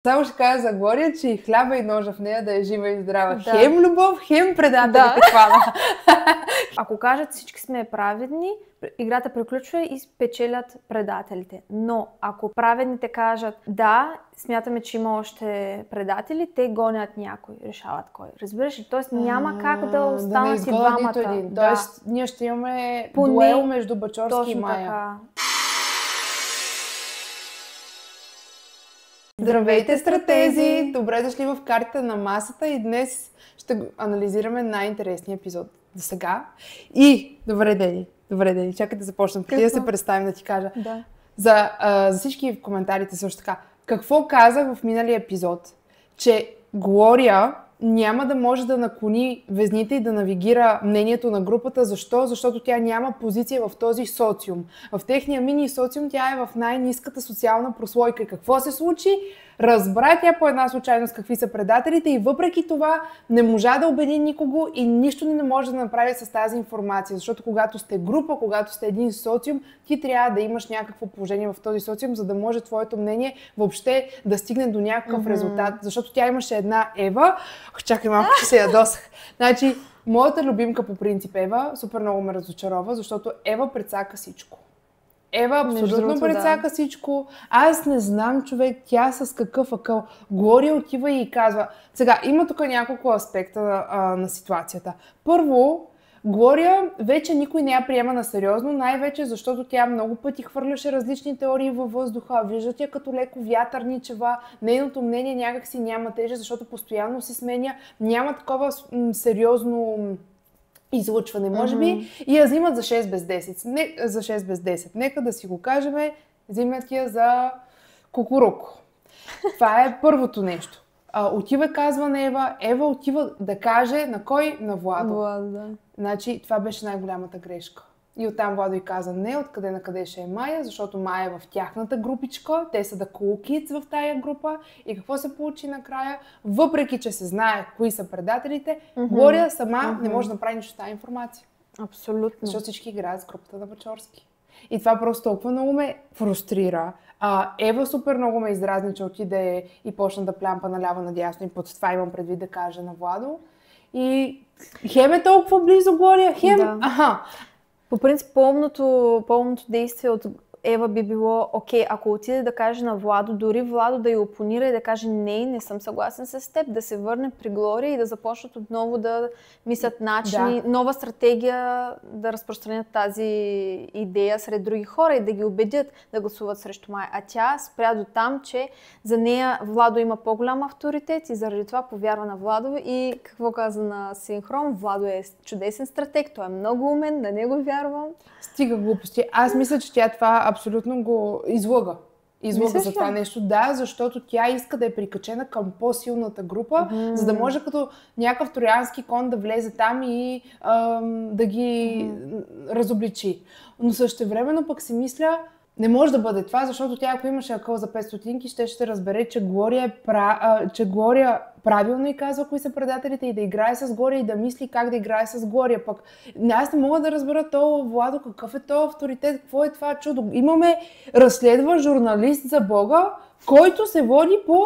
Само ще кажа за Глория, че и хляба и ножа в нея да е жива и здрава. Да. Хем любов, хем предателите хвана. Ако кажат всички сме праведни, играта приключва и спечелят предателите. Но ако праведните кажат да, смятаме, че има още предатели, те гонят някой, решават кой. Разбираш ли? Тоест няма как да останат и двамата. Да. Тоест ние ще имаме дуел между Бачорски и Мая. Така. Здравейте, стратези! Добре дошли в картата на масата и днес ще анализираме най-интересния епизод до сега. И, добре дени, чакай да започнем, преди да се представим да ти кажа. Да. За всички в коментарите също така. Какво казах в миналия епизод? Че Глория няма да може да наклони везните и да навигира мнението на групата. Защо? Защото тя няма позиция в този социум. В техния мини социум тя е в най-ниската социална прослойка. И какво се случи? Разбра тя по една случайност какви са предателите и въпреки това не можа да убеди никого и нищо не може да направи с тази информация. Защото когато сте група, когато сте един социум, ти трябва да имаш някакво положение в този социум, за да може твоето мнение въобще да стигне до някакъв резултат. Защото тя имаше една Ева. Чакай малко, че се ядосах. Значи, моята любимка по принцип Ева супер много ме разочарова, защото Ева прецака всичко. Ева абсолютно прецака всичко. Аз не знам, човек, тя с какъв акъл. Глория отива и казва. Сега, има тук няколко аспекта на ситуацията. Първо, Глория вече никой не я приема на сериозно, най-вече защото тя много пъти хвърляше различни теории във въздуха. Виждат я като леко вятърничева, нейното мнение някак си няма тежест, защото постоянно се сменя, няма такова сериозно излъчване, може би, и я взимат за 6 без 10. За 6 без 10. Нека да си го кажем, взимат я за кукуруко. Това е първото нещо. Отива казва на Ева, Ева отива да каже на кой? На Владо. Да. Значи това беше най-голямата грешка. И оттам Владо й каза не, откъде на къде ще е Майя, защото Майя е в тяхната групичка, те са да cool kids в тая група. И какво се получи накрая? Въпреки, че се знае кои са предателите, Глория сама не може да направи нищо тази информация. Абсолютно. Защото всички играят с групата на Бачорски. И това просто толкова много ме фрустрира. Ева супер много ме издразни, че отиде и почна да плямпа наляво надясно и под това имам предвид да кажа на Владо. И хем е толкова близо Глория, хем... Да. По принцип, по-умното действие от Ева би било, окей, ако отиде да каже на Владо, дори Владо да я опонира и да каже не съм съгласен с теб, да се върне при Глория и да започнат отново да мислят начини, нова стратегия да разпространят тази идея сред други хора и да ги убедят да гласуват срещу Майя. А тя спря до там, че за нея Владо има по-голям авторитет и заради това повярва на Владо и какво каза на синхрон, Владо е чудесен стратег, той е много умен, на него вярвам. Стига глупости. Аз мисля, че тя това абсолютно го излъга. За това нещо. Да, защото тя иска да е прикачена към по-силната група, за да може като някакъв троянски кон да влезе там и да ги разобличи. Но същевременно пък си мисля, не може да бъде това, защото тя, ако имаше акъл за 5 стотинки, ще разбере, че Глория правилно и казва кои са предателите и да играе с Глория и да мисли как да играе с Глория. Пък аз не мога да разбера то Владо, какъв е то авторитет, какво е това чудо. Имаме разследващ журналист за Бога, който се води по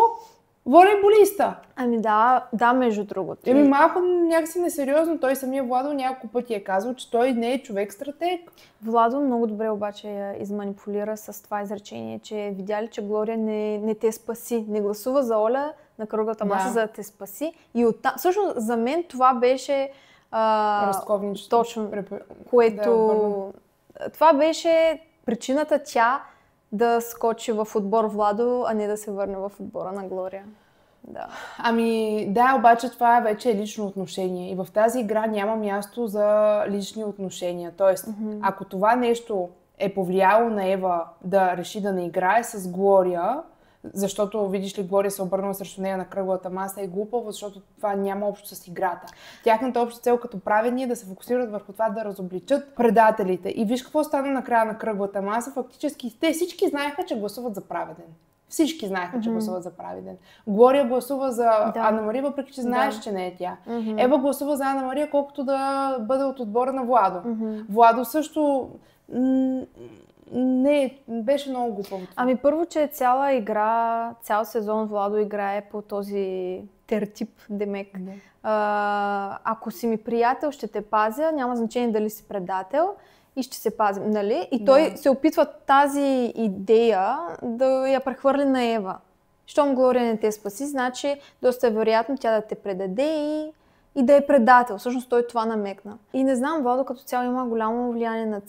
волейболиста. Ами да, между другото. Малко някакси несериозно. Той самия Владо няколко пъти е казал, че той не е човек-стратег. Владо много добре обаче я изманипулира с това изречение, че видя ли, че Глория не те спаси. Не гласува за Оля на кръглата маса, за да те спаси. И оттам, всъщност за мен това беше разковничето. Точно, което... Това беше причината тя да скочи в отбор Владо, а не да се върне в отбора на Глория. Да. Обаче това вече е лично отношение. И в тази игра няма място за лични отношения. Тоест, ако това нещо е повлияло на Ева да реши да не играе с Глория, защото, видиш ли, Глория се обърнала срещу нея на кръглата маса е глупаво, защото това няма общо с играта. Тяхната обща цел като праведни е да се фокусират върху това да разобличат предателите. И виж какво стана накрая на кръглата маса. Фактически те всички знаеха, че гласуват за праведен. Всички знаеха, че гласуват за праведен. Глория гласува за Анна Мария, въпреки че знаеш, че не е тя. Ева гласува за Анна Мария, колкото да бъде от отбора на Владо. Владо също Не, беше много глупаво. Ами първо, че цяла игра, цял сезон Владо играе по този тертип, демек. Ако си ми приятел, ще те пазя, няма значение дали си предател и ще се пазим, нали? И той се опитва тази идея да я прехвърли на Ева. Щом Глория не те спаси, значи доста е вероятно тя да те предаде и да е предател. Всъщност той това намекна. И не знам, Владо като цяло има голямо влияние на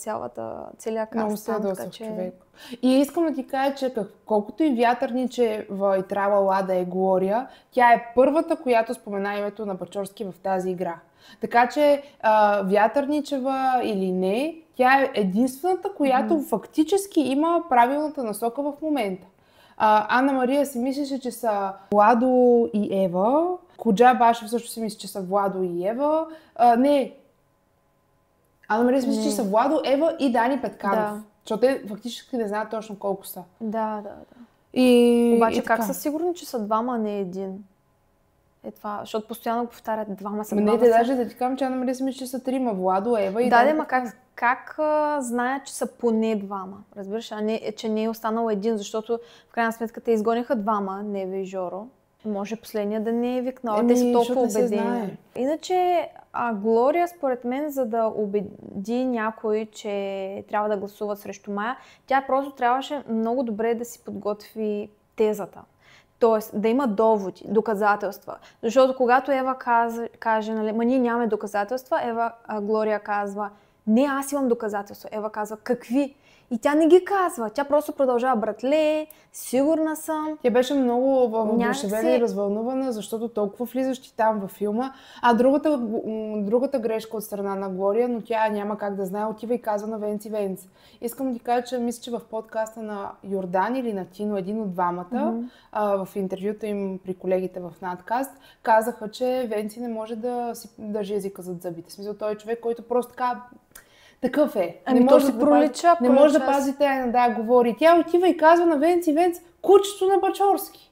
целия каст. Много се ядосах човек. И искам да ти кажа, че колкото и Вятърничева и Тралала да е Глория, тя е първата, която спомена името на Бачорски в тази игра. Така че Вятърничева или не, тя е единствената, която фактически има правилната насока в момента. Анна Мария си мислеше, че са Владо и Ева. Коджа Башев също си мисли, че са Владо и Ева. Не. Анна Мария си мисли, че са Владо, Ева и Дани Петканов. Да. Защото те фактически не знаят точно колко са. Да. Обаче как са сигурни, че са двама, а не един? Е това, защото постоянно повтарят двама са. Не, те даже да ти кажам, че Анна Мария си мисли, че са трима. Владо, Ева и Дани Петканов. Как знаят, че са поне двама? Разбираш, а не, че не е останал един, защото в крайна сметка те изгониха двама, Нева и Жоро. Може последния да не е викнал. Те са толкова убедени. Иначе Глория, според мен, за да убеди някой, че трябва да гласува срещу Мая, тя просто трябваше много добре да си подготви тезата. Тоест, да има доводи, доказателства. Защото когато Ева каже, нали, ма ние нямаме доказателства, Глория казва, не, аз имам доказателства. Ева казва, какви? И тя не ги казва. Тя просто продължава, братле, сигурна съм. Тя беше много въодушевена и развълнувана, защото толкова влизащи там във филма. Другата грешка от страна на Глория, но тя няма как да знае, отива и казва на Венци. Искам да ти кажа, че мисля, че в подкаста на Йордан или на Тино, един от двамата, в интервюта им при колегите в Надкаст, казаха, че Венци не може да си държи езика зад зъбите. В смисъл, той е човек, който просто така такъв е. Не може да пролича. Не може да пази тайна, да говори. Тя отива и казва на Венци, кучето на Бачорски.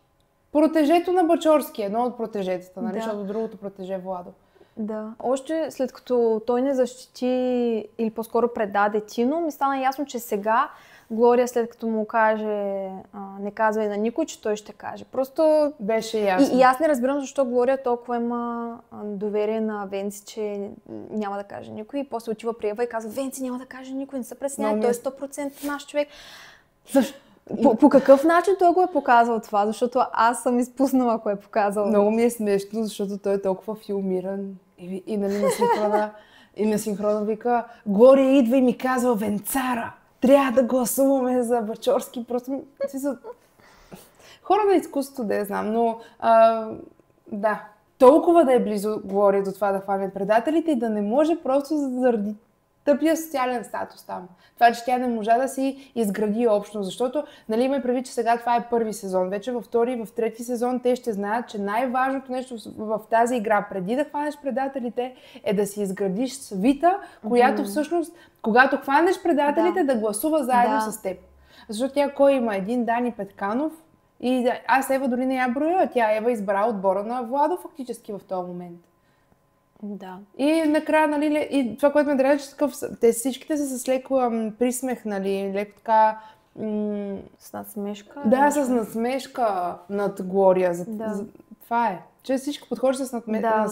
Протежето на Бачорски, едно от протежетата, нали? Защото другото протеже Владо. Да. Още след като той не защити или по-скоро предаде Тино, ми стана ясно, че сега Глория, след като му каже, не казва и на никой, че той ще каже. Просто беше ясно. И аз не разбирам защо Глория толкова има доверие на Венци, че няма да каже никой. И после отива при Ева и казва, Венци няма да каже никой, не се пресняй, той е 100% наш човек. По какъв начин той го е показал това? Защото аз съм изпуснала, ако е показал. Много ми е смешно, защото той е толкова филмиран. И нали на синхрона вика, Глория идва и ми казва, Венцара, трябва да гласуваме за Бачорски. Просто хора на изкуството, да я знам, но да. Толкова да е близо Глория до това да хване предателите и да не може просто заради тъпия социален статус там. Това, че тя не можа да си изгради общо, защото, нали, има предвид, че сега това е първи сезон. Вече във втори и в трети сезон те ще знаят, че най-важното нещо в тази игра, преди да хванеш предателите, е да си изградиш свита, която всъщност, когато хванеш предателите, да гласува заедно с теб. Защото тя кой има? Един Дани Петканов и аз Ева дори не я броя. Тя Ева избра отбора на Владо фактически в този момент. Да. И накрая, нали, и това, което ме дръжи, че те всичките са с леко присмех, нали, леко така... с насмешка? Да, с насмешка над Глория. Това е. Че всичко подхожда с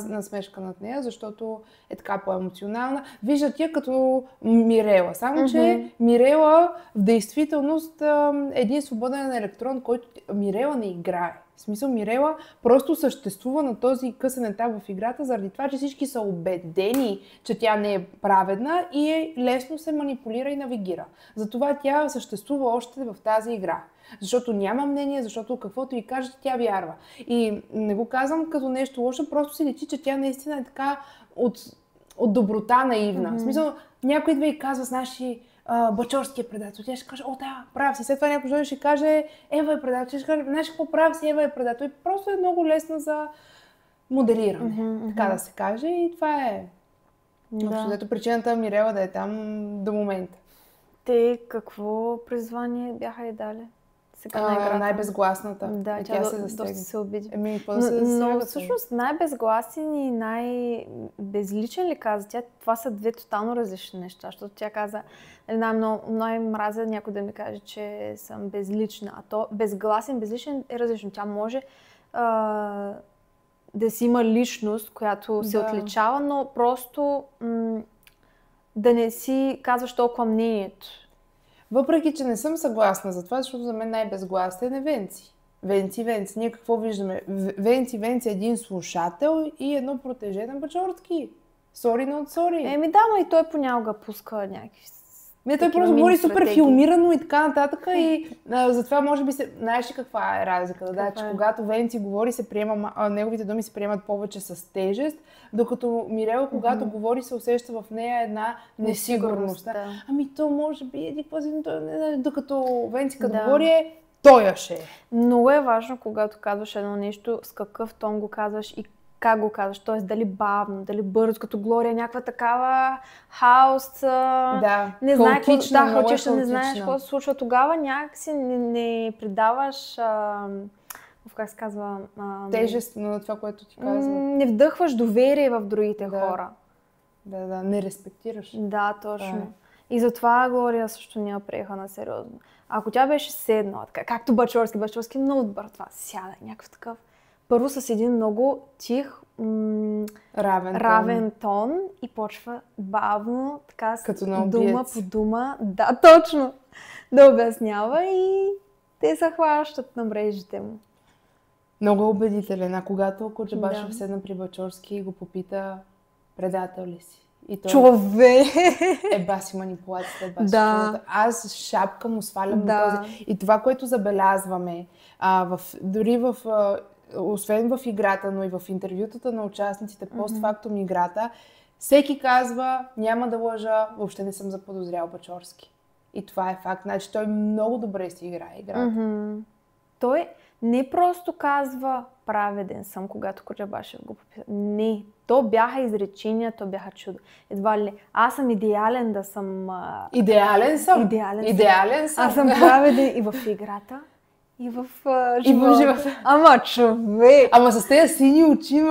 насмешка над нея, защото е така по-емоционална. Виждат я като Мирела. Само, че Мирела в действителност е един свободен електрон, който Мирела не играе. В смисъл, Мирела просто съществува на този късен етап в играта, заради това, че всички са убедени, че тя не е праведна и лесно се манипулира и навигира. Затова тя съществува още в тази игра. Защото няма мнение, защото каквото и каже, тя вярва. И не го казвам като нещо лошо, просто си личи, че тя наистина е така от доброта наивна. В смисъл, някой идва и казва, знаеш ли, Бачорски е предател. Тя ще каже, о да, прав си. След това някой ще каже, Ева е предател. Тя ще каже, знаеш какво, прав си, Ева е предател. И просто е много лесна за моделиране, така да се каже. И това е абсолютно причината Мирела да е там до момента. Те какво призвание бяха и дали? Сега на играта. Най-безгласната. Да, и тя се доста застегна. се обиди. Какво да се засяга? Но всъщност най-безгласен и най-безличен ли каза тя? Това са две тотално различни неща, защото тя каза, много мразя някой да ми каже, че съм безлична, а то безгласен, безличен е различно. Тя може да си има личност, която се отличава, но просто да не си казваш толкова мнението. Въпреки, че не съм съгласна за това, защото за мен най-безгласен е Венци. Венци. Ние какво виждаме? Венци е един слушател и едно протеже на Бачорски. Сори, not sorry. Да, но и той понякога пуска някакви... Не, той просто говори супер филмирано и така нататък и затова може би знаеш ли каква е разликата? Да, че когато Венци говори, се приема, неговите думи се приемат повече с тежест, докато Мирела, когато говори, се усеща в нея една несигурност. Да. Ами то може би докато Венци като говори той ще. Много е важно, когато казваш едно нещо, с какъв тон го казваш и как го казваш, т.е. дали бавно, дали бързо, като Глория, някаква такава хаос, не знае хаотична, не знаеш какво се случва. Тогава някакси не придаваш, как се казва... тежест на това, което ти казва. Не вдъхваш доверие в другите хора. Да, не респектираш. Да, точно. И затова Глория също не я приеха на сериозно. Ако тя беше седнала, така, както Бачорски много добър това, сяда, някакъв такъв. Първо с един много тих, равен тон и почва бавно, така дума по дума, да, точно, да обяснява и те се хващат на мрежите му. Много убедителен, а когато Коджабашев седна при Бачорски и го попита, предател ли си? И той, човек! Баси манипулацията, чудата. Аз шапка му свалям на този. И това, което забелязваме, дори освен в играта, но и в интервютата на участниците, постфактум играта, всеки казва, няма да лъжа, въобще не съм заподозрял Бачорски. И това е факт. Значи той много добре си играе играта. Той не просто казва, праведен съм, когато Коджабашев го попита. Не. То бяха изречения, то бяха чудо. Едва ли, аз съм идеален да съм... Идеален съм. Аз съм праведен и в играта, и в живота. Ама човек! Ама с тези сини очи,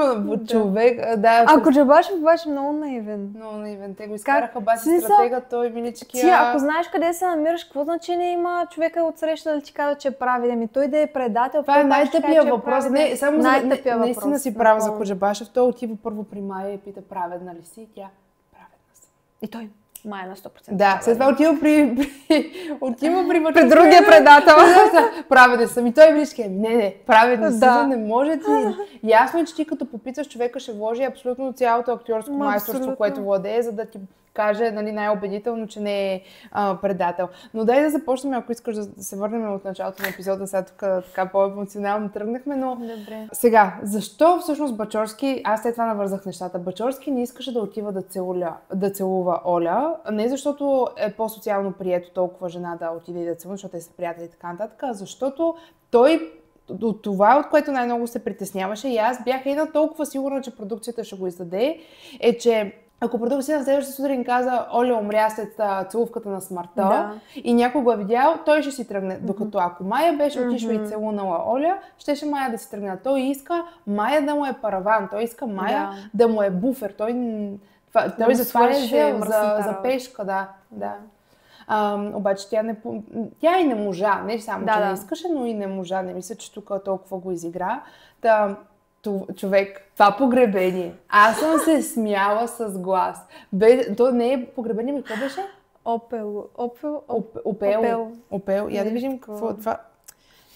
човек, да. А Коджабашев беше много наивен. Много наивен. Те го изкараха Баси стратега, той милички. Ти, ако знаеш къде се намираш, какво значение има човека отсреща да ти казва, че е праведен? Той да е предател. Това е най-тъпия въпрос. Не, само наистина си права за Коджабашев. Той отива първо при Майя и пита, праведна ли си? Тя, праведна съм. И той, Майя на 100%. Да, след това отива при при другия предател. Праведен съм. И той вижда, не, праведен съм, не може ти. Ясно е, че ти като попиташ човека ще вложи абсолютно цялото актьорско майсторство, което владее, за да ти каже най-убедително, че не е предател. Но дай да започнем, ако искаш да се върнем от началото на епизода, сега тук така по-емоционално тръгнахме, но сега, защо всъщност Бачорски, аз след това навързах нещата, Бачорски не искаше да отива да целува Оля, не защото е по-социално прието толкова жена да отиде и да целува, защото те са приятели и така нататък, а защото той от това, от което най-много се притесняваше и аз бях една толкова сигурна, че продукцията ще го издаде, е, че ако продукцията на следващата сутрин каза, Оля умря след целувката на смъртта и някой го е видял, той ще си тръгне. Докато ако Майя беше отишла и целунала Оля, щеше Майя да си тръгне. Той иска Майя да му е параван, той иска Майя да му е буфер. Той затова е жел за пешка, да. Обаче тя и не можа, не само че не искаше, но и не можа. Не мисля, че тук толкова го изигра. Човек, това погребение. Аз съм се смяла с глас. То не е погребение, ми какво беше? Опел. Я да видим какво това.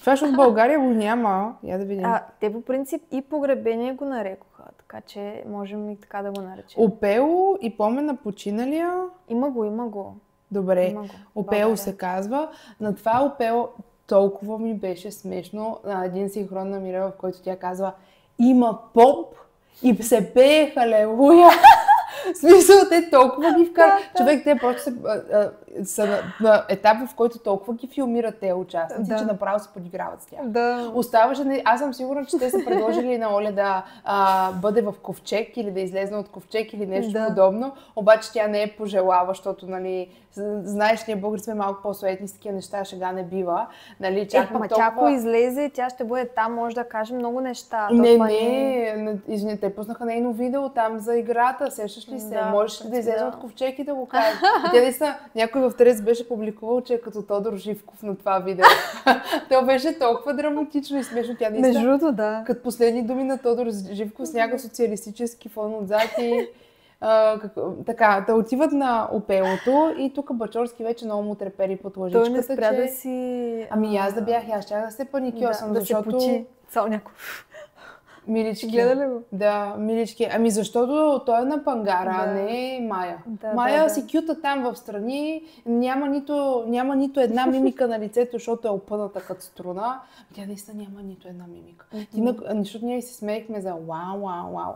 Това, защото в България го няма. Я да видим. Те по принцип и погребение го нарекоха, така че можем и така да го наречем. Опел и помен на починалия. Има го. Добре, Опел се казва. На това Опел толкова ми беше смешно на един синхрон на Мирела, в който тя казва, има поп и се пее халелуя. В смисъл, те толкова ги вкарат. Човек, те просто са на етап, в който толкова ги филмират те участници, че направо се подиграват с тях. Оставаше, аз съм сигурна, че те са предложили на Оля да бъде в ковчег или да излезне от ковчег или нещо подобно, обаче тя не е пожелала, защото, нали, знаеш, ние българи сме малко по-суетни с такива неща, шега не бива. Нали, тя ако излезе, тя ще бъде там, може да каже много неща. Извините, те пуснаха нейно видео там за играта, сещаш ли се? Можеш ли да излезе от ковчег и да го кажеш? Тя наистина, някой в Трес беше публикувал, че е като Тодор Живков на това видео. То беше толкова драматично и смешно. Тя наистина, като последни думи на Тодор Живков с някакъв социалистически фон отзад и така, да отиват на опелото и тук Бачорски вече много му трепери под лъжичката. Той не спря да си... Ами аз да бях, аз щях да се паникьосам, защото... Да се почи цял някой. Милички. Гледа ли го? Да, милички. Ами защото той е на Пангара, а не Майя. Майя си кюта там в страни, няма нито една мимика на лицето, защото е опъната като струна. Тя наистина няма нито една мимика. Защото ние си смеехме за вау.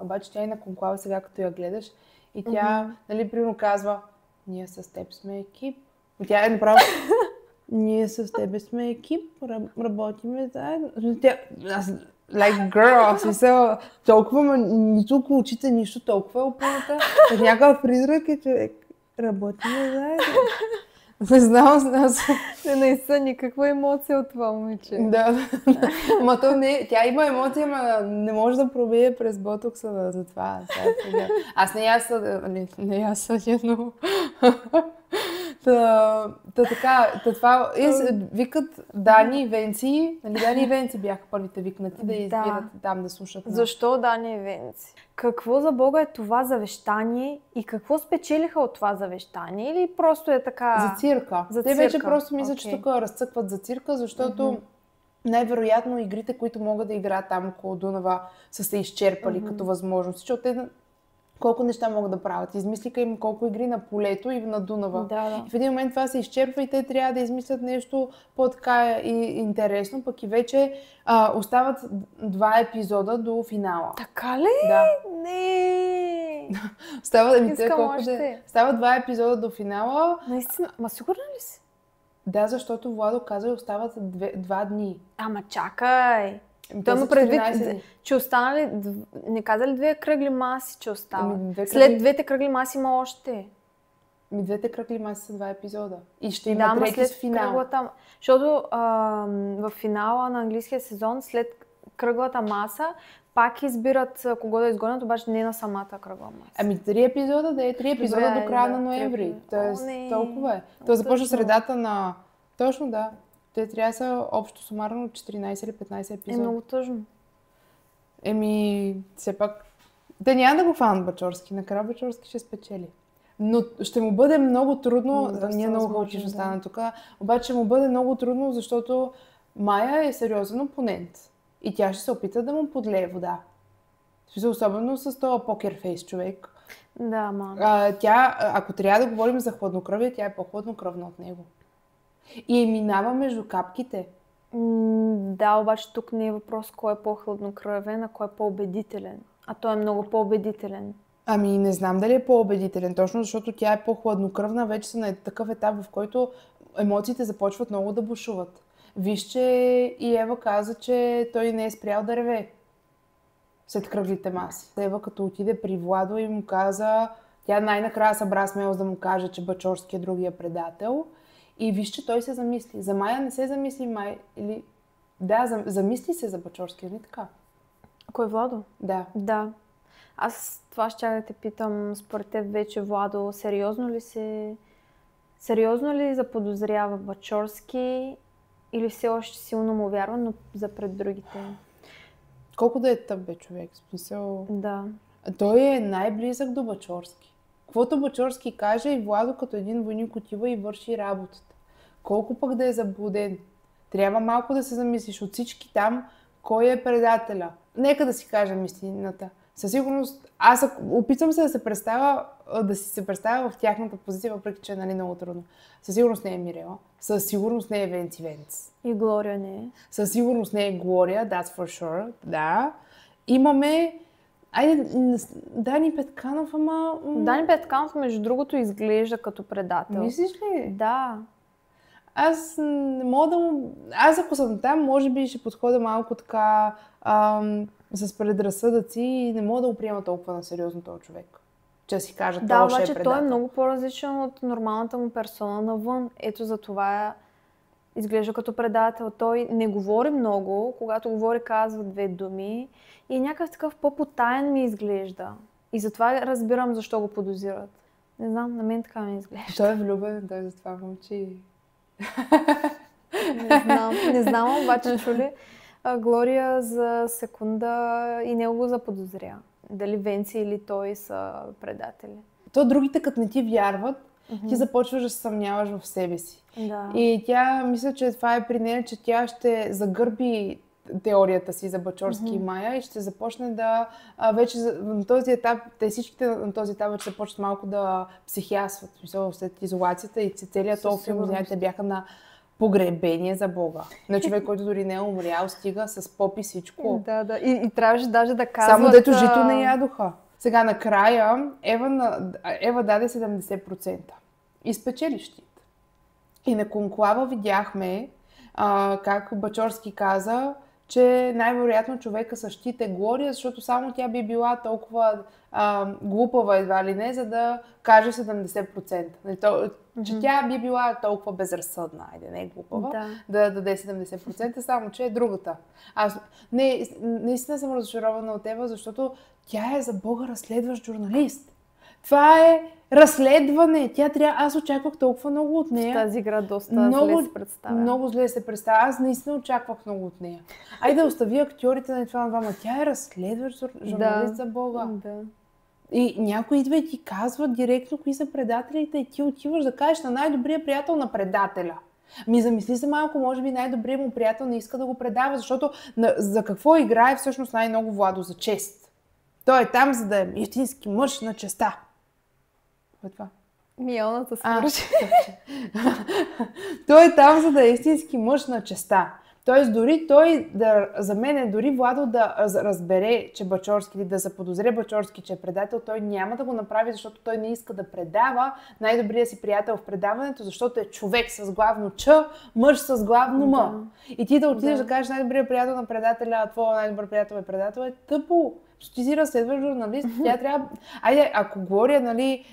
Обаче тя и на конклава сега, като я гледаш, и тя, нали, примерно казва, ние с теб сме екип. И тя е направо... Ние с тебе сме екип, работиме заедно. Like girl, смисъл, толкова нито около очите, нищо толкова е опълната. Някакъв призрак е човек. Работиме заедно. Не знам. Наистина никаква емоция от това момиче. Да. Ма то не, тя има емоция, но не може да пробие през ботокса за това. Аз не я съдя, но... Това викат Дани и Венци. Нали, Дани и Венци бяха първите викнати да избират там да слушат. Защо Дани и Венци? Какво за Бога е това завещание и какво спечелиха от това завещание? Или просто е така... За цирка. Те вече просто мислят, че тук разцъкват за цирка, защото най-вероятно игрите, които могат да играят там около Дунава, са се изчерпали като възможности, защото те колко неща могат да правят. Измислиха им колко игри на полето и на Дунава. И в един момент това се изчерпва и те трябва да измислят нещо по-така интересно, пък и вече остават 2 епизода до финала. Така ли? Да. Не. Стават 2 епизода до финала. Наистина? Ма сигурна ли си? Да, защото Владо каза, остават 2 дни. Ама чакай! Той му предвид, че останали, не каза ли 2 кръгли маси, че остават? След 2 кръгли маси има още. 2 кръгли маси са 2 епизода. И ще има трети с финал. Защото в финала на английския сезон, след кръглата маса, пак избират кого да изгонят, обаче не на самата кръгла маса. Ами 3 епизода, 3 епизода до края на ноември. Тоест, толкова е. То започва средата на... Точно, да. Те трябва да са общо сумарно 14 или 15 епизода. Е много тъжно. Все пак... Те няма да го фанат Бачорски. Накрая Бачорски ще спечели. Но ще му бъде много трудно, ние много хаотично стана тук, обаче ще му бъде много трудно, защото Майя е сериозен опонент. И тя ще се опита да му подлее вода. Особено с този покерфейс човек. Да, мама. Тя, ако трябва да говорим за хладнокръвие, тя е по-хладнокръвна от него. И минава между капките. Да, обаче тук не е въпрос кой е по-хладнокръвен, а кой е по-убедителен. А той е много по-убедителен. Ами не знам дали е по-убедителен, точно защото тя е по-хладнокръвна, вече са на такъв етап, в който емоциите започват много да бушуват. Виж, че и Ева каза, че той не е спрял да реве след кръглите маси. Ева като отиде при Владо и му каза, тя най-накрая събра смелост да му каже, че Бачорски е другия предател. И виж, че той се замисли. За Майя не се замисли или... Да, замисли се за Бачорски, нали така? Кой е Владо? Да. Да. Аз това ще да те питам, според теб вече Владо, сериозно ли заподозрява Бачорски или все още силно му вярва, но за пред другите? Колко да е тъп бе човек, в смисъл... Да. Той е най-близък до Бачорски. Каквото Бачорски каже и Владо като един войник отива и върши работата. Колко пък да е заблуден. Трябва малко да се замислиш от всички там, кой е предателя. Нека да си кажем истината. Със сигурност, аз опитвам се да се представя в тяхната позиция, въпреки че е много трудно. Със сигурност не е Мирела, със сигурност не е Венци Венц. И Глория не е. Със сигурност не е Глория, that's for sure, да. Имаме Дани Петканов, ама... Дани Петканов, между другото, изглежда като предател. Мислиш ли? Да. Аз не мога да му... Аз ако съм там, може би ще подходя малко така с предразсъдъци и не мога да го приема толкова на сериозно този човек. Че си кажа, Да, това ще е обаче предател. той е много по-различен от нормалната му персона навън. Ето за това изглежда като предател. Той не говори много, когато говори казва 2 думи и е някакъв такъв по-потаен ми изглежда. И затова разбирам защо го подозират. Не знам, на мен така ми изглежда. Той е влюбен, той затова мълчи. Не знам, обаче чули Глория за секунда и него го заподозря. Дали Венци или той са предатели. То другите, като не ти вярват, ти започваш да се съмняваш в себе си. Да. И тя, мисля, че това е при нея, че тя ще загърби теорията си за Бачорски и Мая и ще започне да вече на този етап, те всичките на този етап вече започват малко да психиасват. След изолацията и целият този филм, знаете, бяха на погребение за Бога. На човек, който дори не е умрял, стига с поп и всичко. Да. И трябваше даже да казват... Само дето жито не ядоха. Сега накрая Ева даде 70%. И спечели щит. И на конклава видяхме как Бачорски каза, че най-вероятно човека с щит е Глория, защото само тя би била толкова глупава едва ли не, за да каже 70%. Че тя би била толкова безразсъдна, не е глупава, да даде 70%, само че е другата. Аз наистина съм разочарована от Ева, защото тя е за Бога разследващ журналист. Това е разследване. Аз очаквах толкова много от нея. Тази игра доста зле се представя. Много зле се представя. Аз наистина очаквах много от нея. Айде да остави актьорите на това на двама. Тя е разследващ журналист за Бога. Да. И някой идва и ти казва директно кои са предателите и ти отиваш да кажеш на най-добрия приятел на предателя. Замисли се малко, може би най-добрият му приятел не иска да го предава, защото за какво играе всъщност най-много Владо? За чест. Той е там, за да е истински мъж на честа. Какво е това? Миелната свърши. Той е там, за да е истински мъж на честа. Тоест дори за мен дори Владо да разбере, че Бачорски или да заподозре Бачорски, че е предател, той няма да го направи, защото той не иска да предава най-добрия си приятел в предаването, защото е човек с главно Ч, мъж с главно М. И ти да отидеш да кажеш най-добрия приятел на предателя, а твоя най-добър приятел е предател, е тъпо. Защото ти си разследваш журналист, тя трябва... Айде, ако Глория, нали...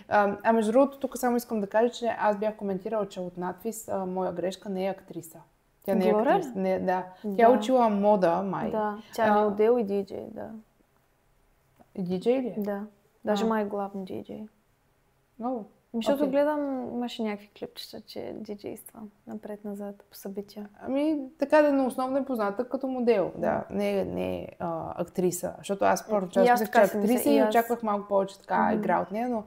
между другото, тук само искам да кажа, че аз бях коментирала, че от надпис моя грешка не е актриса. Тя не е актриса. Да. Тя учила мода, май. Да, тя е модел и диджей, да. И диджей ли? Да. Даже май главно диджей. Много. Защото гледам, имаше някакви клипчета, че диджейства напред-назад по събития. Така да, но основно е позната като модел, да. Не е актриса. Защото аз първо мислех, че актриса и очаквах малко повече така игра от нея, но...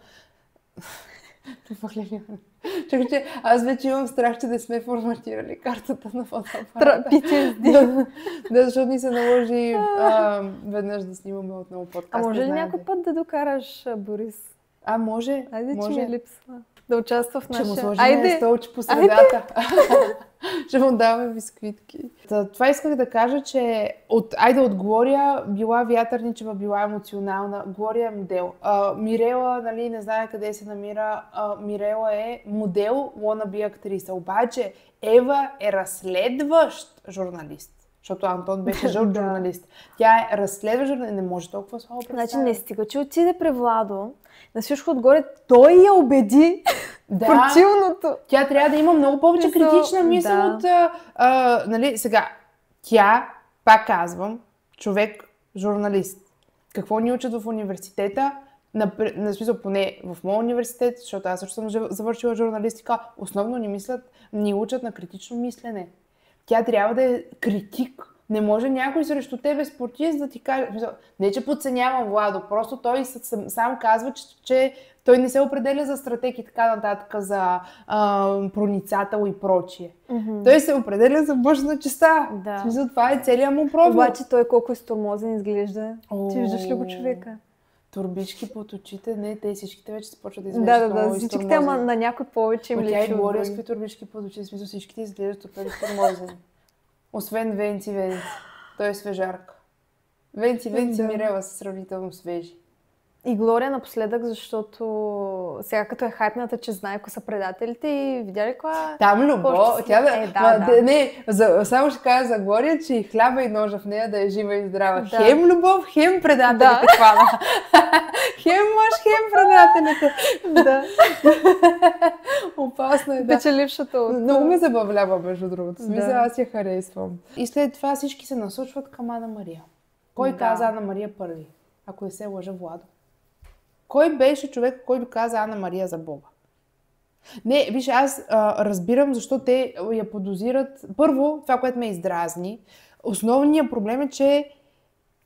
Чакай, че аз вече имам страх, че да сме форматирали картата на фотоапарата. Да, защото ни се наложи веднъж да снимаме отново подкаст. А може ли някой път да докараш Борис? Може. Айде, че ми липсва. Да участва в нашия... Ще му сложим столче по средата. Ще му даваме бисквитки. Това исках да кажа, че от Глория била Вятърничева, била емоционална. Глория е модел. Мирела, нали, не знае къде се намира. Мирела е модел, wannabe актриса. Обаче Ева е разследващ журналист. Защото Антон беше жълт журналист. Тя е разследващ журналист. Не може толкова слабо представя. Значи не стига, че отиде при Владо. На всичко отгоре той я убеди противното. Тя трябва да има много повече критична мисъл от... нали, сега, тя, пак казвам, човек, журналист. Какво ни учат в университета? На смисъл, поне в моят университет, защото аз също съм завършила журналистика, основно ни учат на критично мислене. Тя трябва да е критик. Не може някой срещу тебе спортист да ти каже... Не, че подценявам Владо, просто той сам казва, че той не се определя за стратег и така нататък, за проницател и прочие. Той се определя за мъж на честа. Да. В смисъл, това е целият му профил. Обаче той колко изтормозен изглежда. Ти виждаш ли го човека? Турбички под очите, не, те всичките вече започват да изглеждат много изтормозени. Всичките, ама на някой повече им личи. Тя е Глория с турбички под очите, в смисъл всичките изглеждат супер изтормозени. Освен Венци. Той е свежарка. Венци, Да. Мирела са сравнително свежи. И Глория напоследък, защото сега като е хайпната, че знае кои са предателите и видя ли коя... Там любов, тя само ще кажа за Глория, че и хляба и ножа в нея да е жива и здрава. Да. Хем любов, хем предателите хвана. Хем мъж, хем предателите. Да. Опасно е, да. Печелившата от... Много ме забавлява, между другото. Смисъл, Да. аз я харесвам. И след това всички се насочват към Ана Мария. Кой каза Ана Мария първи? Ако не се лъжа, Владо. Кой беше човек, който каза Ана Мария за Бога? Не, виж, аз разбирам защо те я подозират. Първо, това, което ме издразни, основният проблем е, че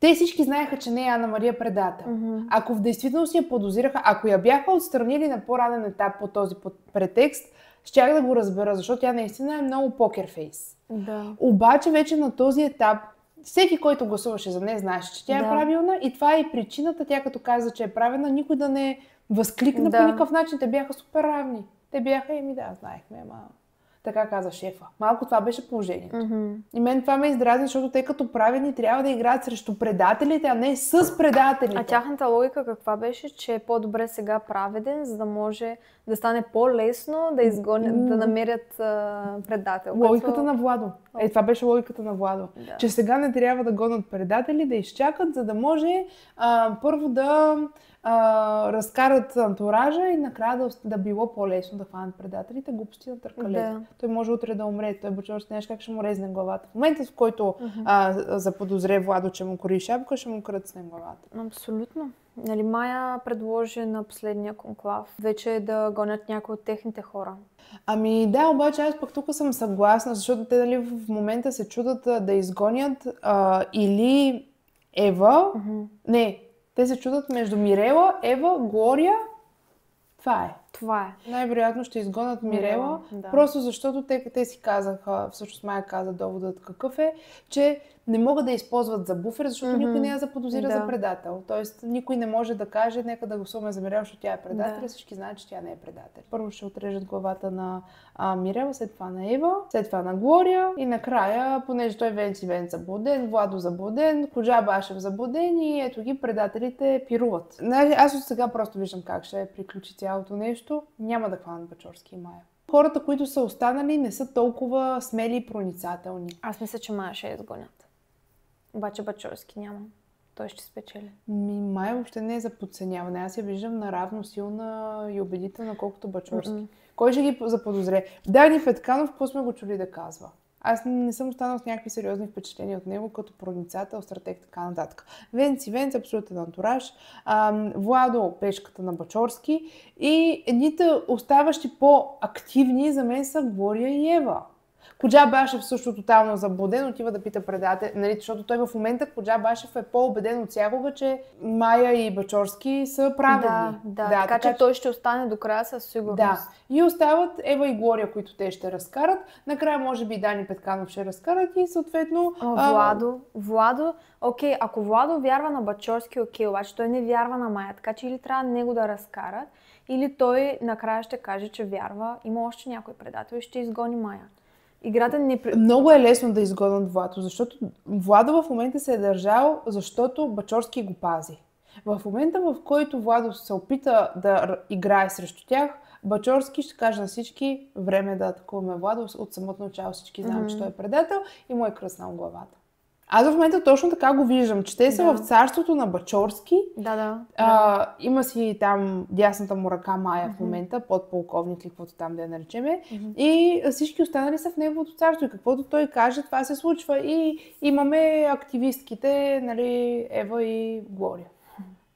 те всички знаеха, че не е Ана Мария предател. Mm-hmm. Ако в действителност я подозираха, ако я бяха отстранили на по-ранен етап по този претекст, щях да го разбера, защото тя наистина е много покерфейс. Да. Обаче вече на този етап всеки, който гласуваше за нея, знаеше, че тя е правилна и това е и причината, тя като каза, че е правилна, никой да не възкликна по никакъв начин. Те бяха супер равни. Те бяха, знаехме, ама така каза шефа. Малко това беше положението. Mm-hmm. И мен това ме издразни, защото те като правени трябва да играят срещу предателите, а не с предателите. А тяхната логика каква беше? Че е по-добре сега праведен, за да може да стане по-лесно да изгонят, да намерят предател. Логиката на Владо. Това беше логиката на Владо. Да. Че сега не трябва да гонят предатели, да изчакат, за да може първо да разкарат антуража и накрая да било по-лесно да хванат предателите. Глупости на търкалета. Да. Той може утре да умре. Той Бачорски знаеш как ще му резне главата. В момента, в който заподозре Владо, че му кори шапка, ще му кръцне главата. Абсолютно. Нали, Майя предложи на последния конклав вече да гонят някои от техните хора. Ами да, обаче аз пък тук съм съгласна, защото те нали, в момента се чудат да изгонят или Ева. Не, те се чудат между Мирела, Ева, Глория. Това е. Най-вероятно ще изгонят Мирела, просто защото те си казаха, всъщност Майя каза доводът какъв е, че не могат да използват за буфер, защото никой не я заподозира за предател. Тоест никой не може да каже, нека да гласуваме за Мирела, защото тя е предател, всички знаят, че тя не е предател. Първо ще отрежат главата на Мирела, след това на Ева, след това на Глория и накрая, понеже той Венци заблуден, Владо заблуден, Коджа Башев заблуден и ето ги предателите пируват. Аз от сега просто виждам как ще приключи цялото нещо. Няма да хванат Бачорски и Майя. Хората, които са останали, не са толкова смели и проницателни. Аз мисля, че Майя ще я изгонят. Обаче Бачорски няма. Той ще спечели. Майя въобще не е за подценяване. Аз я виждам наравно силна и убедителна, колкото Бачорски. Кой ще ги заподозре? Дани Петканов, какво сме го чули да казва? Аз не съм останал с някакви сериозни впечатления от него, като проницател, стратег, така нататък. Венци, абсолютен антураж. Владо, пешката на Бачорски. И едните оставащи по-активни за мен са Глория и Ева. Коджа Башев също тотално заблуден, отива да пита предател, нали, защото той в момента Коджа Башев е по-убеден от всякога, че Майя и Бачорски са праведни. Така че той ще остане до края със сигурност. Да. И остават Ева и Глория, които те ще разкарат. Накрая може би Дани Петканов ще разкарат и съответно... Владо, окей, ако Владо вярва на Бачорски, окей, обаче той не вярва на Майя, така че или трябва него да разкарат, или той накрая ще каже, че вярва, има още някой предател и ще изгони Майя. Играта Много е лесно да изгонят Владо, защото Владо в момента се е държал, защото Бачорски го пази. В момента, в който Владо се опита да играе срещу тях, Бачорски ще каже на всички, време да атакуваме Владо, от самото начало всички знаем, че той е предател и му е кръснал главата. Аз в момента точно така го виждам, че те са в царството на Бачорски. Има си там дясната му ръка Майя в момента, подполковник или каквото там да я наречеме. И всички останали са в неговото царство. И каквото той каже, това се случва. И имаме активистките, нали, Ева и Глория.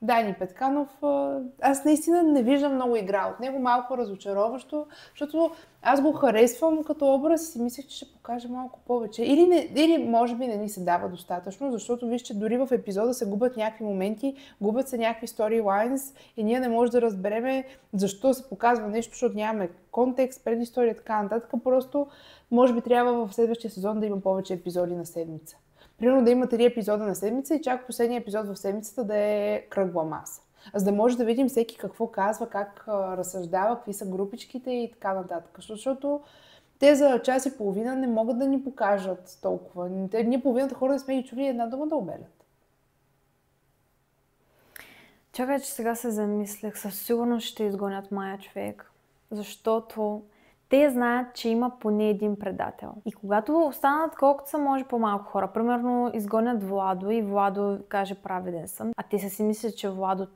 Дани Петканов, аз наистина не виждам много игра от него, малко разочароващо, защото аз го харесвам като образ и си мислех, че ще покаже малко повече. Или може би не ни се дава достатъчно, защото виж, че дори в епизода се губят някакви моменти, губят се някакви storylines и ние не можем да разбереме защо се показва нещо, защото нямаме контекст, предистория и така нататък. Просто може би трябва в следващия сезон да има повече епизоди на седмица. Примерно да има 3 епизода на седмица и чак последния епизод в седмицата да е кръгла маса. За да може да видим всеки какво казва, как разсъждава, какви са групичките и така нататък. Защото те за час и половина не могат да ни покажат толкова. Ние половината хора да сме ги чули една дума да обелят. Чакай, че сега се замислех. Със сигурност ще изгонят Мая, човек. Защото те знаят, че има поне един предател. И когато останат колкото са може по-малко хора, примерно изгонят Владо и Владо каже праведен съм, а те са си мислят, че Владо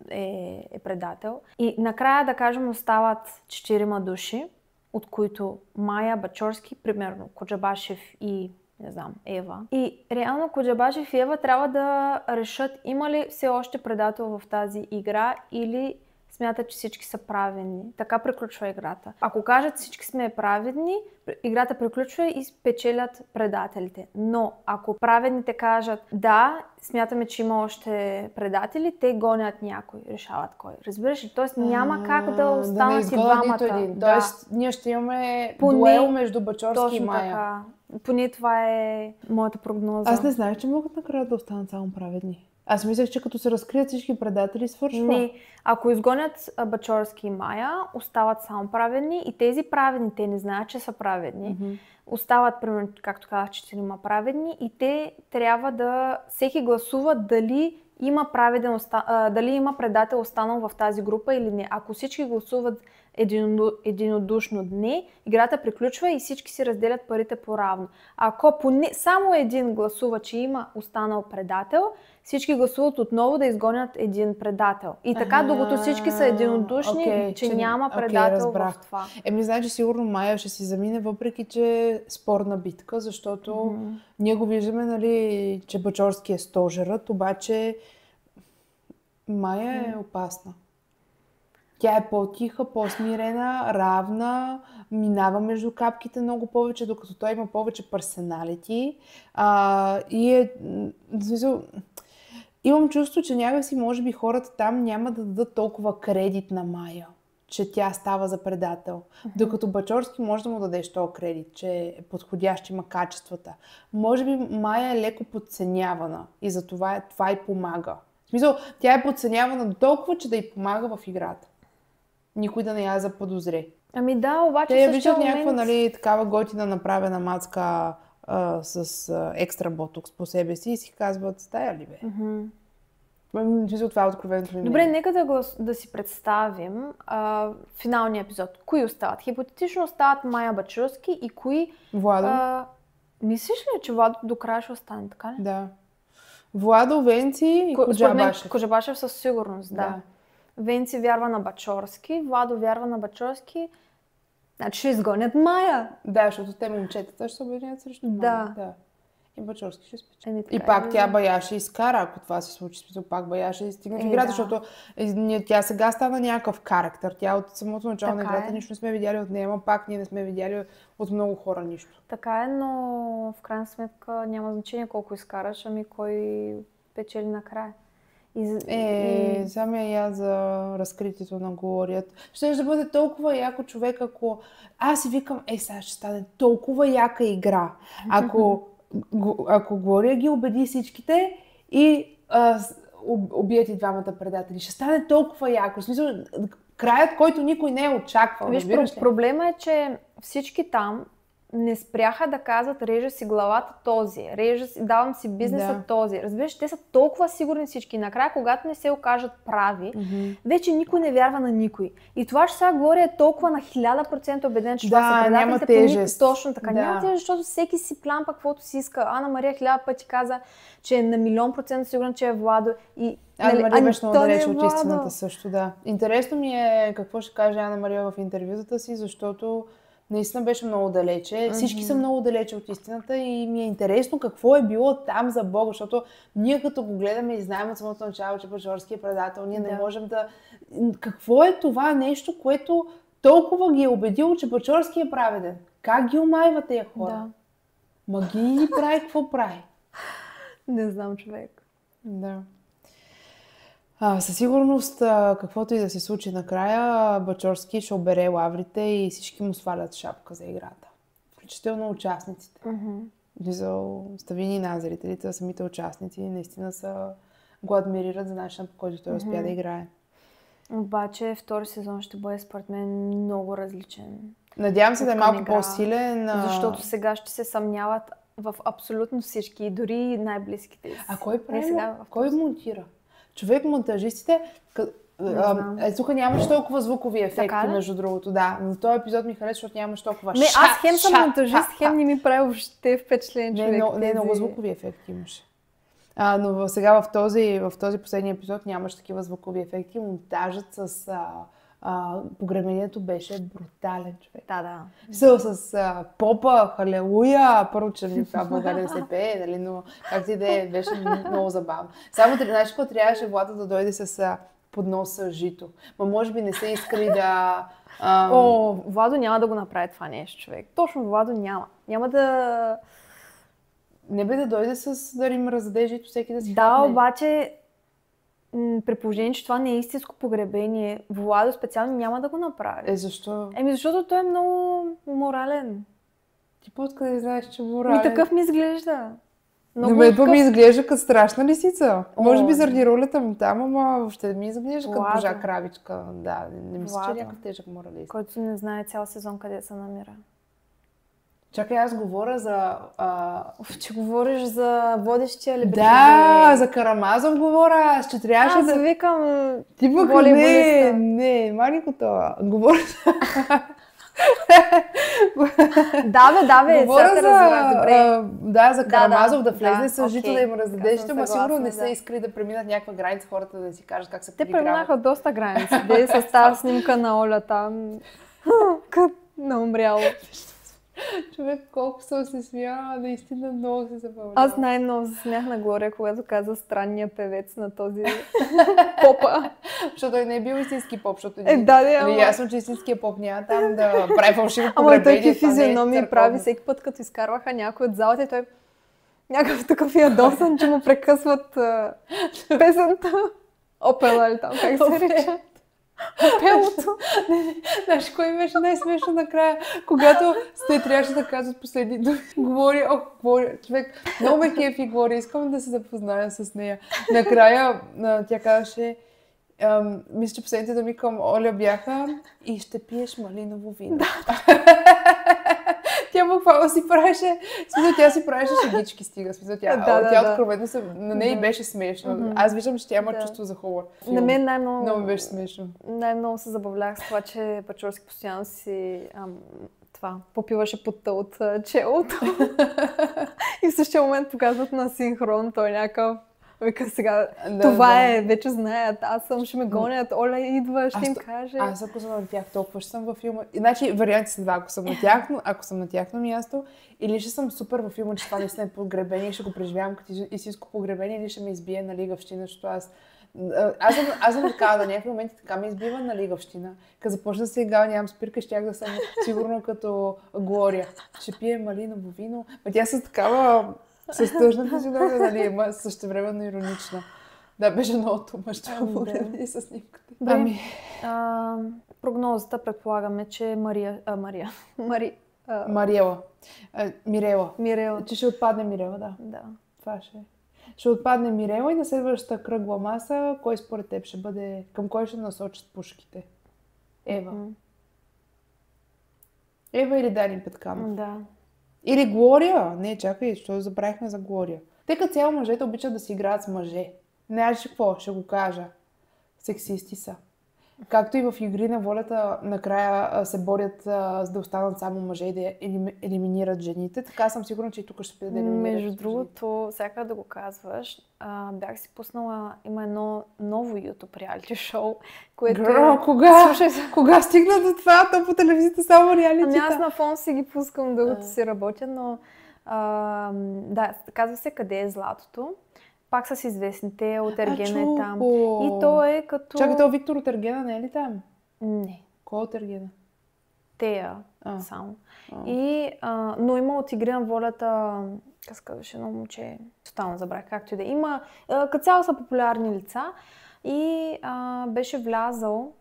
е предател. И накрая, да кажем, остават 4 души, от които Мая, Бачорски, примерно Коджабашев и не знам, Ева. И реално Коджабашев и Ева трябва да решат има ли все още предател в тази игра или смятат, че всички са праведни. Така приключва играта. Ако кажат всички сме праведни, играта приключва и спечелят предателите. Но ако праведните кажат да, смятаме, че има още предатели, те гонят някой, решават кой. Разбираш ли? Тоест няма как да останат и двамата. Тоест ние ще имаме дуел между Бачорски и Мая. Така. Поне това е моята прогноза. Аз не знаех, че могат накрая да останат само праведни. Аз мислех, че като се разкрият всички предатели, свършва. Не. Ако изгонят Бачорски и Мая, остават само праведни и тези праведни, те не знаят, че са праведни. Mm-hmm. Остават, примерно, както казах, 4 праведни и те трябва да... Всеки гласува дали има дали има предател останал в тази група или не. Ако всички гласуват единодушно не, играта приключва и всички си разделят парите по-равно. Ако само един гласува, че има останал предател, всички гласуват отново да изгонят един предател. И така, докато всички са единодушни, че няма предател в това. Значи сигурно Мая ще си замине, въпреки че е спорна битка, защото ние го виждаме, нали, че Бачорски е стожерът, обаче Мая е опасна. Тя е по-тиха, по-смирена, равна, минава между капките много повече, докато той има повече персоналити. Имам чувство, че някакси може би хората там няма да дадат толкова кредит на Мая, че тя става за предател. Докато Бачорски може да му дадеш този кредит, че е подходящ, има качествата. Може би Мая е леко подценявана и затова това й помага. В смисъл, тя е подценявана до толкова, че да й помага в играта. Никой да не я заподозре. Ами да, обаче те виждат някаква, нали, такава готина направена мацка с екстра ботокс по себе си и си казват, стая ли бе? Това е откровеното ми. Добре, нека да си представим финалния епизод. Кои остават? Хипотетично остават Мая, Бачорски и кои... Владо. Мислиш ли, че Владо до края ще остане, така ли? Да. Владо, Венци и Коджабашев. Коджабашев със сигурност, да. Венци вярва на Бачорски, Владо вярва на Бачорски. Значи ще изгонят Мая. Да, защото те момчетата ще се обединят срещу Мая. Да. И Бачорски ще спечели. И пак тя Бая ще изкара, ако това се случи. Пак Бая ще стигне в играта, защото тя сега стана някакъв характер. Тя от самото начало на играта нищо не сме видяли от нея, пак ние не сме видяли от много хора нищо. Така е, но в крайна сметка няма значение колко изкараш, ами кой печели накрая. Самия я за разкритието на Глорията. Ще да бъде толкова яко човек, ако... Аз си викам, сега ще стане толкова яка игра. Ако Глория ги убеди всичките и убият и двамата предатели. Ще стане толкова яко. В смисъл, краят, който никой не е очаквал. Виж, проблема е, че всички там не спряха да казват, режа си главата този, давам си бизнеса този. Разбираш, те са толкова сигурни всички. Накрая, когато не се окажат прави, вече никой не вярва на никой. И това, че сега Глория е толкова на 1000% убеден, че това са предателите. Няма тежест. Точно така. Няма тежест, защото всеки си плямпа каквото си иска. Ана Мария 1000 пъти каза, че е на 10000% сигурен, че е Владо. Ана Мария беше много далече от истината също, да. Интересно ми е какво ще каже Ана Мария в интервютата си, защото наистина беше много далече. Всички са много далече от истината и ми е интересно какво е било там за Бога, защото ние като го гледаме и знаем от самото начало, че Бачорски е предател, ние не можем да... Какво е това нещо, което толкова ги е убедило, че Бачорски е праведен? Как ги омайва тези хора? Магии ли прави, какво прави? Не знам, човек. Да. Със сигурност, каквото и да се случи накрая, Бачорски ще обере лаврите и всички му свалят шапка за играта. Включително участниците. Ставини и на зрителите, самите участници наистина го адмирират за начина, по който той успя да играе. Обаче втори сезон ще бъде според мен много различен. Надявам се да е малко по-силен. Защото сега ще се съмняват в абсолютно всички, дори най-близките. А кой прави? Кой монтира? Човек, монтажистите, тук нямаш толкова звукови ефекти, между другото, да. Но този епизод ми хареса, защото нямаш толкова Не, аз хем съм монтажист, хем не ми прави въобще впечатление човек. Не, много звукови ефекти имаш. Но сега в този последния епизод нямаш такива звукови ефекти. Монтажът с погребението беше брутален, човек. Да. С попа, халелуя, първо, че ми това България не се пее, нали, но както и да е, беше много забавно. Само, знаеш, когато трябваше Владо да дойде с поднос с жито. Ма може би не са искали да... Владо няма да го направи това нещо, човек. Точно Владо няма. Няма да... Не бе да дойде да им раздаде жито, всеки да си Да, обаче при положение, че това не е истинско погребение, Владо специално няма да го направи. Защо? Защото той е много морален. Ти по-откъде знаеш, че морален? Такъв ми изглежда. На мен ми изглежда като страшна лисица. Може би заради ролята ми там, ама въобще ми изглежда като божа кравичка. Да, не мисля, че е някакъв тежък моралист. Който не знае цял сезон къде се намира. Чакай, аз говоря за... Че говориш за водещия ли? Да, за Карамазов говоря. Че трябваше да... Аз викам... Ти пък не, маленькото. Говоря... Да, бе, говоря за Карамазов да влезе да, с жито, да им раздаде жито, но сигурно не са искали да преминат някаква граница, хората да си кажат как се подиграват. Те преминаха доста граници. Де с тази снимка на Оля там. На умряло. Човек, колко съм се смяла, наистина много се забавлява. Аз най-много се смях на Глория, когато каза странния певец на този попа. Защото той не е бил истински поп, защото ясно, че истинския поп няма там да прави фалшиво погребение. Ама той ти физиономии прави всеки път, като изкарваха някой от залата и той някакъв такъв ядосан, че му прекъсват песента. Опела ли там, как се рече? Пелото. Знаеш, кой беше най-смешно накрая, когато те трябваше да казват последни думи. Говори, човек, много ме кефи говори, искам да се запозная с нея. Накрая тя казваше, мисля, че последните думи към Оля бяха и ще пиеш малиново вино. Тя буквално си правеше, тя си правеше шегички, стига. Тя откровено на нея беше смешно. Аз виждам, че тя има чувство за хумор. На мен най-много... Много беше смешно. Най-много се забавлях с това, че Пачорски постоянно си попиваше потта от челото. И в същия момент показват на синхрон, той някакъв... Вика сега, това е, вече знаят, ще ме гонят, Оля идва, ще им каже. Аз ако съм на тях, толкова ще съм във филма. Значи варианти са два, ако съм на тяхно място, или ще съм супер във филма, че това наистина е погребение и ще го преживявам като истинско погребение, или ще ме избие на лигавщина, защото аз съм такава, на някакви моменти така ме избива на лигавщина. Като започна да се играя, нямам спирка, щях да съм сигурно като Глория. Ще пие малиново вино. Ма тя с такава... С тъжна физиономия, нали, ама същевременно иронична. Да, беше много тумащо погледни със снимката. Прогнозата предполагаме, че Мирела. Че ще отпадне Мирела, да. Да. Това ще е. Ще отпадне Мирела и на следващата кръгла маса, кой според теб ще бъде, към кой ще насочат пушките? Ева. Ева или Дани Петканов? Да. Или Глория. Не, чакай, защото забравихме за Глория. Те като цяло мъжете обичат да си играят с мъже. Не, аз ще го кажа. Сексисти са. Както и в Игри на волята накрая се борят за да останат само мъже и да елиминират жените. Така съм сигурна, че и тук ще да елиминират. Между другото, всяка да го казваш, бях си пуснала, има едно ново YouTube реалити шоу, което... Кога стигна до това? То по телевизията само реалитита. Аз на фон си ги пускам, докато си работя, но казва се Къде е златото. Пак с известните, от Ергена е там. И то е като... Чакай, то Виктор от Ергена не е ли там? Не. Кой от Ергена? Тея само. Но има от Игри на волята, как казваше едно момче, тотално забравих както и да има. Като цяло са популярни лица и беше влязал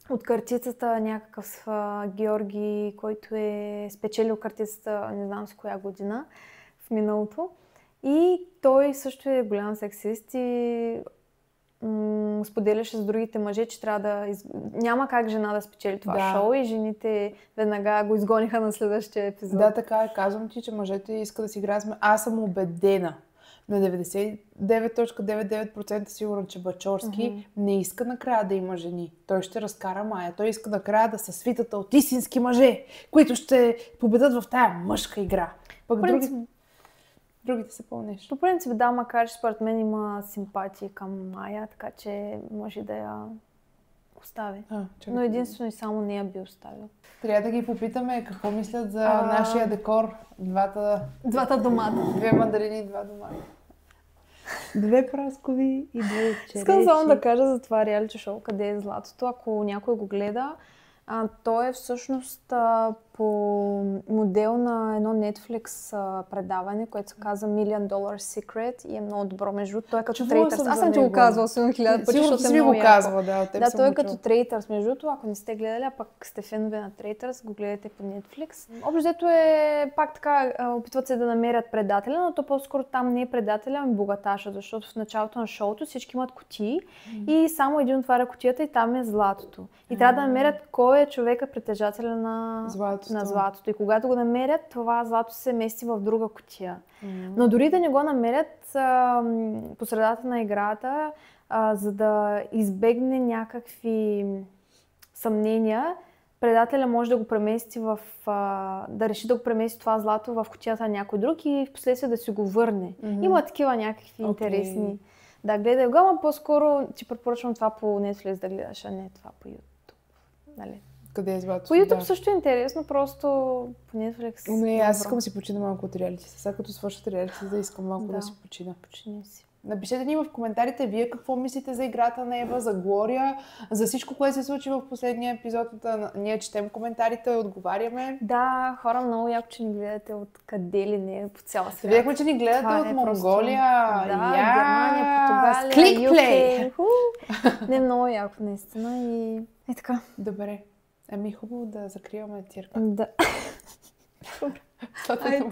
от картицата някакъв Георги, който е спечелил картицата, не знам с коя година, в миналото. И той също е голям сексист и споделяше с другите мъже, че трябва да... Няма как жена да спечели това шоу и жените веднага го изгониха на следващия епизод. Да, така е. Казвам ти, че мъжете искат да си играят. Аз съм убедена, на 99.99% сигурен, че Бачорски не иска накрая да има жени. Той ще разкара Мая. Той иска накрая да са свитата от истински мъже, които ще победат в тая мъжка игра. Пък другите са по-нещо. По принцип, да, макар че според мен има симпатии към Мая, така че може да я остави. Но единствено и само нея би оставил. Трябва да ги попитаме какво мислят за нашия декор. Двата домата. 2 мандарини и 2 домата. 2 праскови и 2 череши. Искам само да кажа за това реалити шоу, къде е златото. Ако някой го гледа, то е всъщност по модел на едно Netflix предаване, което се казва $1 Million Secret и е много добро. Между той е като Traitors. Аз съм ти го казвала 1000 пъти, защото си ми го казва, да. Да, той е като Traitors. Между другото, ако не сте гледали, а пък сте фенове на Traitors, го гледате по Netflix. Общо е пак така, опитват се да намерят предателя, но то по-скоро там не е предателя, ами богаташа, защото в началото на шоуто всички имат кутии и само един отваря кутията и там е златото. И трябва да намерят кой е човека притежателя на златото. И когато го намерят, това злато се мести в друга кутия. Но дори да не го намерят по средата на играта, за да избегне някакви съмнения, предателя може да го премести да реши да го премести това злато в кутията на някой друг и в последствие да си го върне. Има такива някакви интересни. Да, гледай го, ама по-скоро ти препоръчвам това по Netflix да гледаш, а не това по YouTube. Нали? Къде е златото? По YouTube също е интересно, просто по Netflix. Не, аз искам да си почина малко от реалити. Сега като свършат реалити, да искам малко да си почина. Почини си. Напишете ни в коментарите вие какво мислите за играта на Ева, за Глория, за всичко, което се случи в последния епизод. Ние четем коментарите, отговаряме. Да, хора, много яко, че ни гледате от къде ли не по цял свят. Видяхме, че ни гледате от Монголия, Германия, Португалия, Кликплей. Не, много яко, наистина. И така. Добре. Ами хубаво да закриваме тирка. Да. Айде.